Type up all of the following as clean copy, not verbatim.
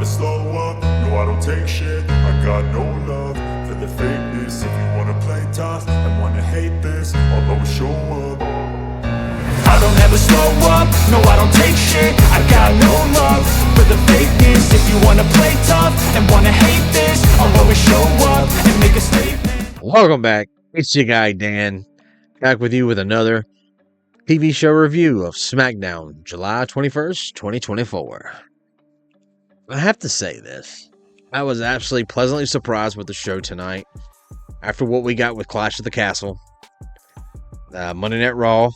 never slow up, no I don't take shit. I got no love for the fakeness. If you wanna play tough and wanna hate this, I'll always show up. I don't ever slow up, no I don't take shit. I got no love for the fakeness. If you wanna play tough and wanna hate this, I'll always show up and make a statement. Welcome back, it's your guy Dan, back with you with another TV show review of Smackdown, July 21st, 2024. I have to say this, I was absolutely pleasantly surprised with the show tonight, after what we got with Clash of the Castle, Monday Night Raw,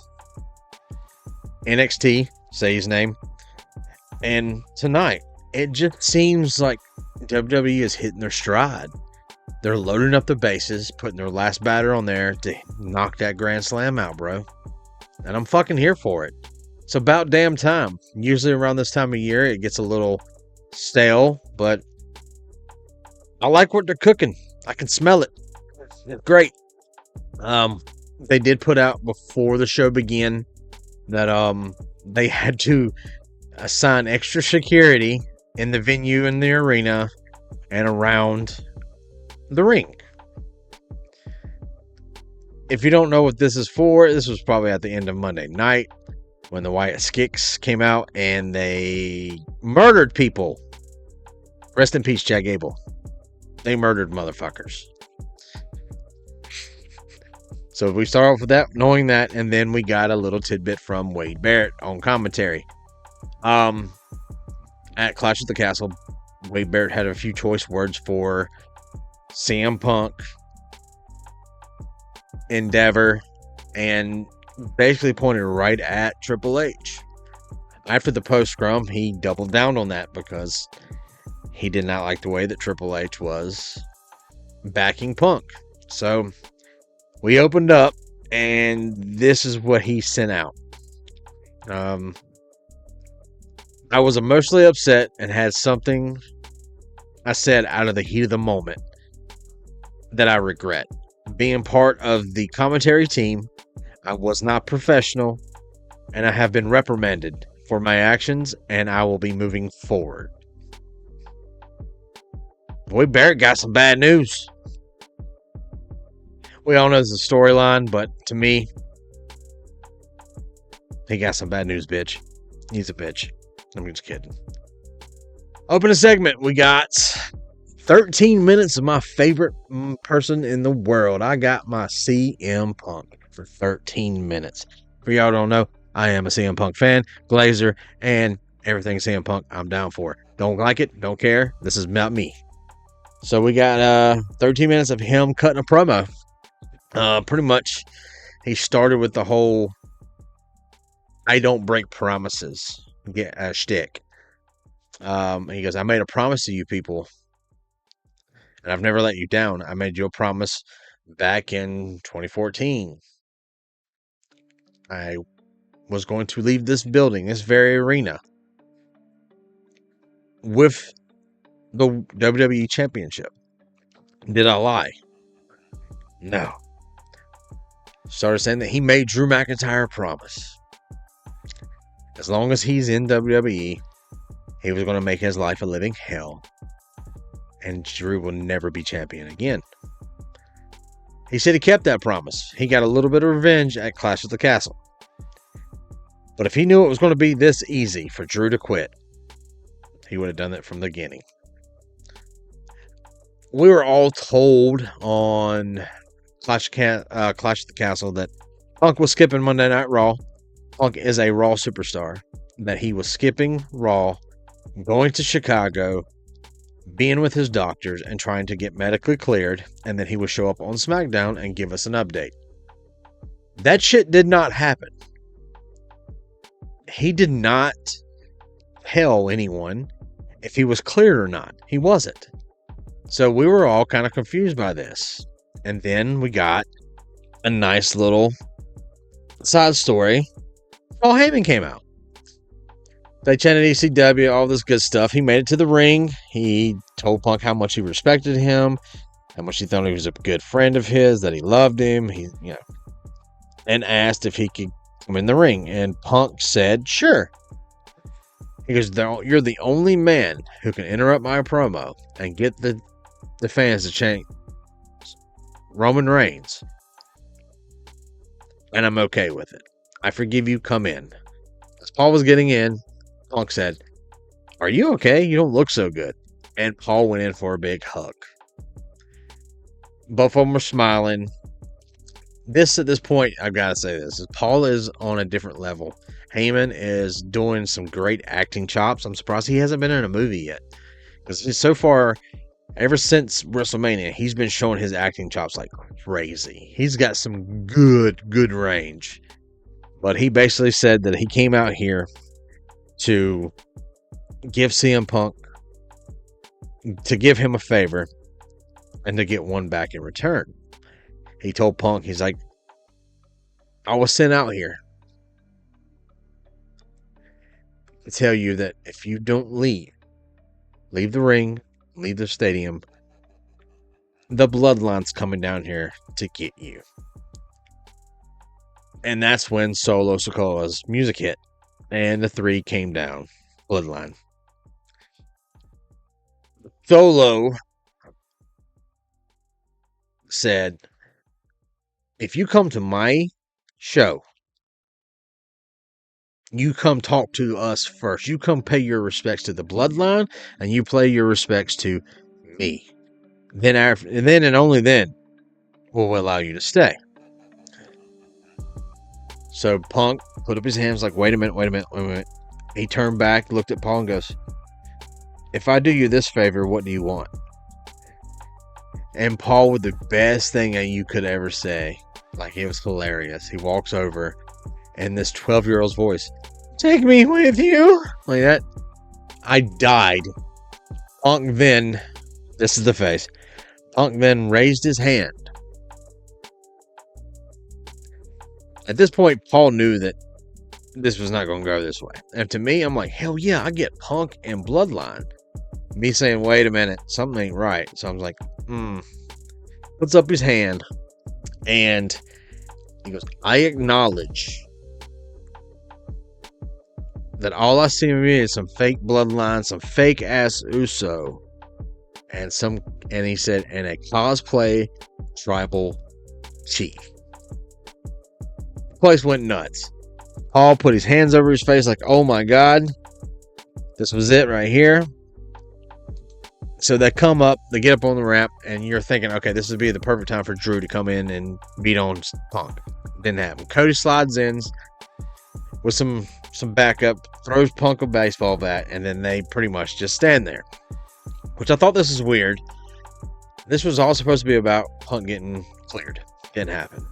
NXT, say his name, and tonight, it just seems like WWE is hitting their stride. They're loading up the bases, putting their last batter on there to knock that Grand Slam out, bro. And I'm fucking here for it. It's about damn time. Usually around this time of year, it gets a little stale, but I like what they're cooking. I can smell it. It's great. They did put out before the show began that they had to assign extra security in the venue, in the arena, and around the ring. If you don't know what this is for, this was probably at the end of Monday night when the Wyatt Skicks came out and they murdered people. Rest in peace, Chad Gable. They murdered motherfuckers. So we start off with that, knowing that, and then we got a little tidbit from Wade Barrett on commentary. At Clash of the Castle, Wade Barrett had a few choice words for CM Punk, Endeavor, and basically pointed right at Triple H. After the post-scrum, he doubled down on that because he did not like the way that Triple H was backing Punk. So we opened up, and this is what he sent out. I was emotionally upset and had something I said out of the heat of the moment that I regret. Being part of the commentary team, I was not professional, and I have been reprimanded for my actions, and I will be moving forward. Boy, Barrett got some bad news. We all know it's a storyline, but to me, he got some bad news, bitch. He's a bitch. I'm just kidding. Open a segment. We got 13 minutes of my favorite person in the world. I got my CM Punk for 13 minutes. For y'all don't know, I am a CM Punk fan, Glazer, and everything CM Punk I'm down for. Don't like it, don't care. This is about me. So we got 13 minutes of him cutting a promo. Pretty much, he started with the whole I don't break promises shtick. He goes, I made a promise to you people, and I've never let you down. I made you a promise back in 2014. I was going to leave this building, this very arena, with the WWE Championship. Did I lie? No. Started saying that he made Drew McIntyre a promise. As long as he's in WWE, he was going to make his life a living hell. And Drew will never be champion again. He said he kept that promise. He got a little bit of revenge at Clash of the Castle. But if he knew it was going to be this easy for Drew to quit, he would have done that from the beginning. We were all told on Clash of the Castle that Punk was skipping Monday Night Raw. Punk is a Raw superstar. That he was skipping Raw, going to Chicago, being with his doctors, and trying to get medically cleared, and then he would show up on SmackDown and give us an update. That shit did not happen. He did not tell anyone if he was cleared or not. He wasn't. So we were all kind of confused by this. And then we got a nice little side story. Paul Heyman came out. They chanted ECW, all this good stuff. He made it to the ring. He told Punk how much he respected him, how much he thought he was a good friend of his, that he loved him. And asked if he could come in the ring. And Punk said, sure. He goes, "You're the only man who can interrupt my promo and get the fans to chant Roman Reigns. And I'm okay with it. I forgive you. Come in." As Paul was getting in, Punk said, "Are you okay? You don't look so good." And Paul went in for a big hug. Both of them were smiling. At this point, I've got to say this, is Paul is on a different level. Heyman is doing some great acting chops. I'm surprised he hasn't been in a movie yet. Because so far, ever since WrestleMania, he's been showing his acting chops like crazy. He's got some good range. But he basically said that he came out here to give CM Punk, to give him a favor, and to get one back in return. He told Punk, he's like, "I was sent out here to tell you that if you don't leave the ring, leave the stadium, the bloodline's coming down here to get you." And that's when Solo Sikoa's music hit, and the three came down. Bloodline. Solo said, "If you come to my show, you come talk to us first. You come pay your respects to the bloodline, and you pay your respects to me. Then and only then we'll allow you to stay." So Punk put up his hands like, wait a minute. He turned back, looked at Paul and goes, "If I do you this favor, what do you want?" And Paul, with the best thing that you could ever say, like, it was hilarious. He walks over, and this 12-year-old's voice, "Take me with you," like that. I died. Punk then, this is the face, Punk then raised his hand. At this point, Paul knew that this was not going to go this way. And to me, I'm like, hell yeah, I get Punk and Bloodline. Me saying, wait a minute, something ain't right. So I'm like, puts up his hand, and he goes, "I acknowledge that all I see in me is some fake Bloodline, some fake ass Uso, and he said, and a cosplay tribal chief." The place went nuts. Paul put his hands over his face like, oh my God, this was it right here. So they come up, they get up on the ramp, and you're thinking, okay, this would be the perfect time for Drew to come in and beat on Punk. Didn't happen. Cody slides in with some backup, throws Punk a baseball bat, and then they pretty much just stand there. Which I thought this was weird. This was all supposed to be about Punk getting cleared. Didn't happen.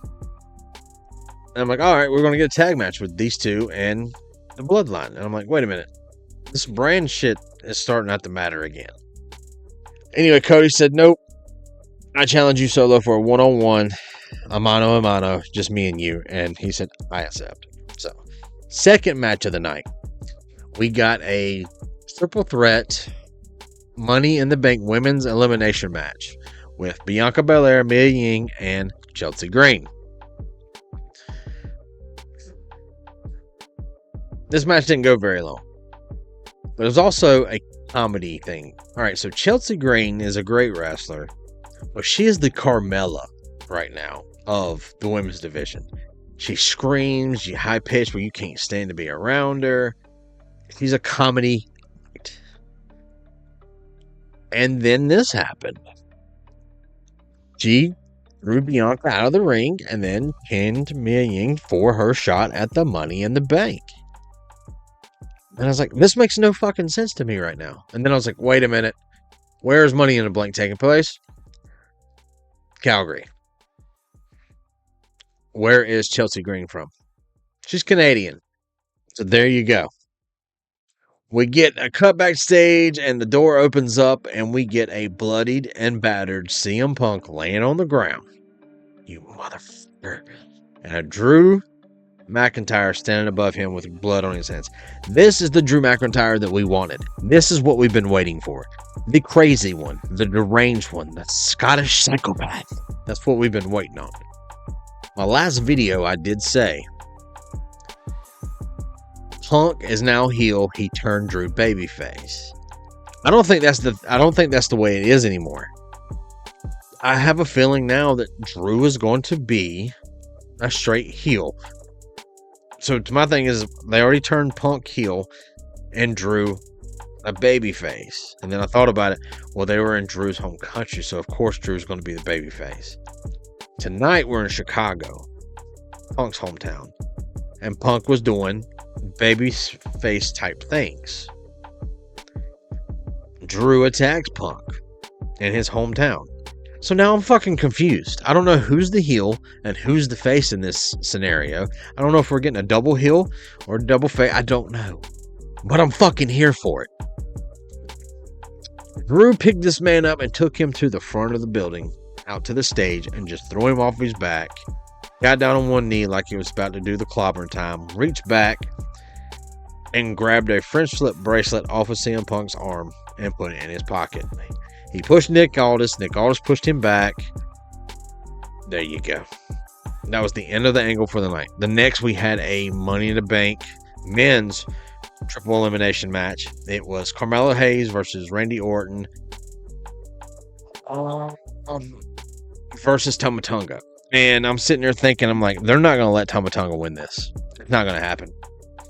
And I'm like, all right, we're going to get a tag match with these two and the Bloodline. And I'm like, wait a minute. This brand shit is starting not to matter again. Anyway, Cody said, nope. I challenge you, Solo, for a one-on-one. A mano a mano. Just me and you. And he said, I accept. So, second match of the night. We got a triple threat Money in the Bank women's elimination match with Bianca Belair, Mia Ying, and Chelsea Green. This match didn't go very long. But it was also a comedy thing. Alright, so Chelsea Green is a great wrestler, but she is the Carmella right now of the women's division. She screams, she's high pitched where you can't stand to be around her. She's a comedy. And then this happened. She threw Bianca out of the ring and then pinned Mia Ying for her shot at the Money in the Bank. And I was like, this makes no fucking sense to me right now. And then I was like, wait a minute. Where is Money in the Bank taking place? Calgary. Where is Chelsea Green from? She's Canadian. So there you go. We get a cut backstage and the door opens up and we get a bloodied and battered CM Punk laying on the ground. You motherfucker. And a Drew McIntyre standing above him with blood on his hands. This is the Drew McIntyre that we wanted. This is what we've been waiting for. The crazy one, the deranged one, the Scottish psychopath. That's what we've been waiting on. My last video, I did say Punk is now heel. He turned Drew babyface. I don't think that's the way it is anymore. I have a feeling now that Drew is going to be a straight heel. So my thing is, they already turned Punk heel and Drew a babyface. And then I thought about it. Well, they were in Drew's home country, so of course Drew's going to be the babyface. Tonight we're in Chicago, Punk's hometown, and Punk was doing babyface type things. Drew attacks Punk in his hometown. So now I'm fucking confused. I don't know who's the heel and who's the face in this scenario. I don't know if we're getting a double heel or double face. I don't know. But I'm fucking here for it. Drew picked this man up and took him to the front of the building, out to the stage, and just threw him off his back. Got down on one knee like he was about to do the clobbering time. Reached back and grabbed a French flip bracelet off of CM Punk's arm and put it in his pocket. He pushed Nick Aldis. Nick Aldis pushed him back. There you go. That was the end of the angle for the night. The next, we had a Money in the Bank men's triple elimination match. It was Carmelo Hayes versus Randy Orton versus Tonga. And I'm sitting there thinking, I'm like, they're not going to let Tonga win this. It's not going to happen.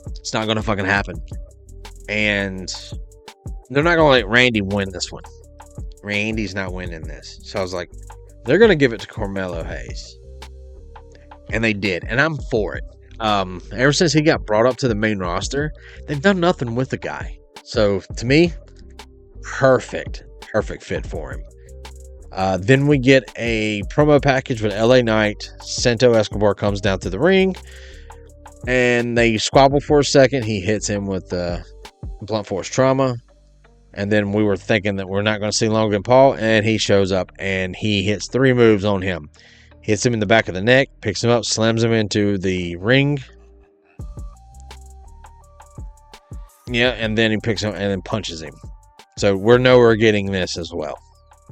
It's not going to fucking happen. And they're not going to let Randy win this one. Randy's not winning this. So I was like, they're going to give it to Carmelo Hayes. And they did. And I'm for it. Ever since he got brought up to the main roster, they've done nothing with the guy. So to me, perfect fit for him. Then we get a promo package with LA Knight. Santo Escobar comes down to the ring, and they squabble for a second. He hits him with blunt force trauma. And then we were thinking that we're not going to see Logan Paul, and he shows up and he hits 3 moves on him. Hits him in the back of the neck, picks him up, slams him into the ring. Yeah, and then he picks him and then punches him. So we know we're getting this as well.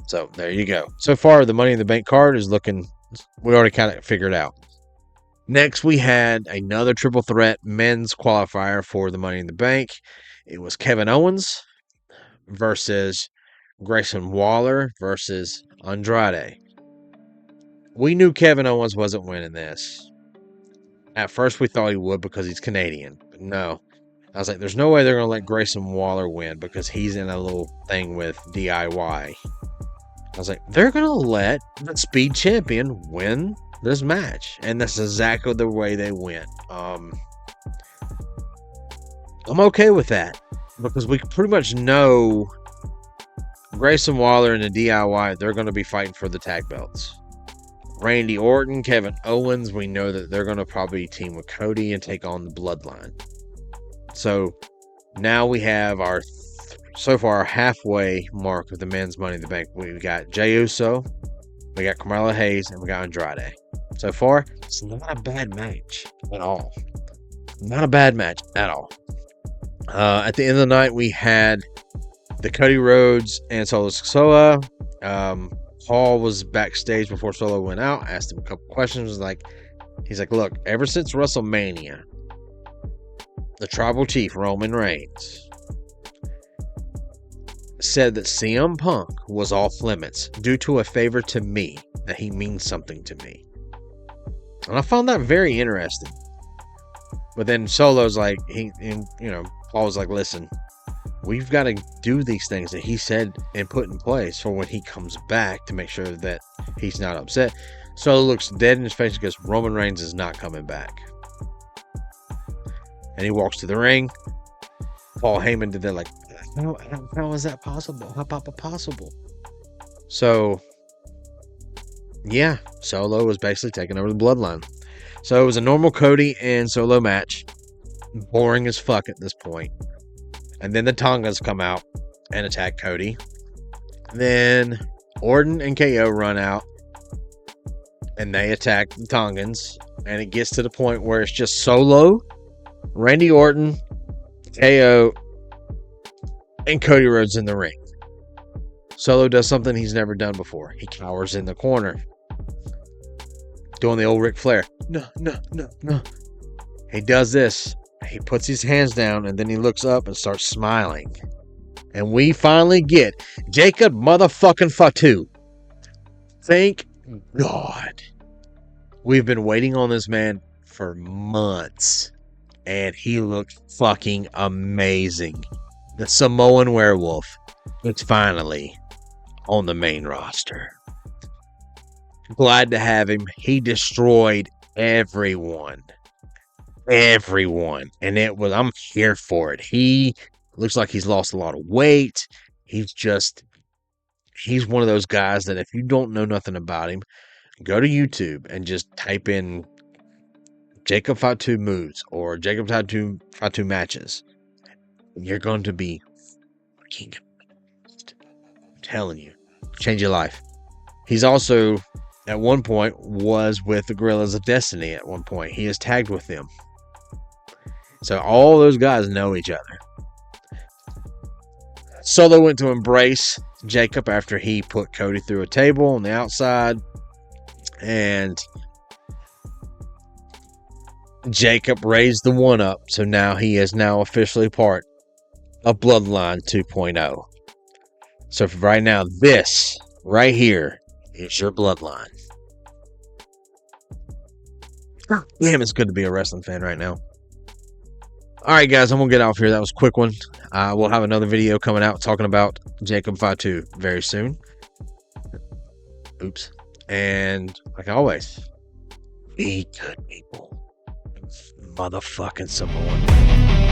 So there you go. So far, the Money in the Bank card is looking, we already kind of figured out. Next, we had another triple threat men's qualifier for the Money in the Bank. It was Kevin Owens versus Grayson Waller versus Andrade. We knew Kevin Owens wasn't winning this. At first, we thought he would because he's Canadian. But no. I was like, there's no way they're going to let Grayson Waller win because he's in a little thing with DIY. I was like, they're going to let the Speed Champion win this match. And that's exactly the way they went. I'm okay with that. Because we pretty much know Grayson Waller and the DIY, they're going to be fighting for the tag belts. Randy Orton, Kevin Owens, we know that they're going to probably team with Cody and take on the Bloodline. So now we have our so far halfway mark of the men's Money in the Bank. We got Jey Uso, we got Carmelo Hayes, and we got Andrade. So far, it's not a bad match at all. Not a bad match at all. At the end of the night, we had the Cody Rhodes and Solo Sikoa. Paul was backstage before Solo went out, asked him a couple questions. He's like, look, ever since WrestleMania, the tribal chief, Roman Reigns, said that CM Punk was off limits due to a favor to me, that he means something to me. And I found that very interesting. But then Solo's like, Paul was like, listen, we've got to do these things that he said and put in place for when he comes back to make sure that he's not upset. Solo looks dead in his face because Roman Reigns is not coming back. And he walks to the ring. Paul Heyman did that like, how is that possible? How possible? So, yeah, Solo was basically taking over the Bloodline. So it was a normal Cody and Solo match. Boring as fuck at this point. And then the Tongas come out and attack Cody. Then Orton and KO run out. And they attack the Tongans. And it gets to the point where it's just Solo, Randy Orton, KO, and Cody Rhodes in the ring. Solo does something he's never done before. He cowers in the corner. Doing the old Ric Flair. No. He does this. he puts his hands down and then he looks up and starts smiling. And we finally get Jacob motherfucking Fatu. Thank God. We've been waiting on this man for months. And he looked fucking amazing. The Samoan werewolf is finally on the main roster. Glad to have him. He destroyed everyone. And I'm here for it. He looks like he's lost a lot of weight. He's one of those guys that if you don't know nothing about him, go to YouTube and just type in Jacob Fatu moves or Jacob Fatu matches. You're going to be fucking amazed. I'm telling you. Change your life. He's also, at one point, was with the Gorillas of Destiny at one point. He is tagged with them. So all those guys know each other. Solo went to embrace Jacob after he put Cody through a table on the outside. And Jacob raised the one up. So now he is now officially part of Bloodline 2.0. So for right now, this right here is your bloodline. Damn, it's good to be a wrestling fan right now. Alright guys, I'm going to get off here. That was a quick one. We'll have another video coming out talking about Jacob Fatu very soon. Oops. And like always, be good people. Motherfucking Samoan.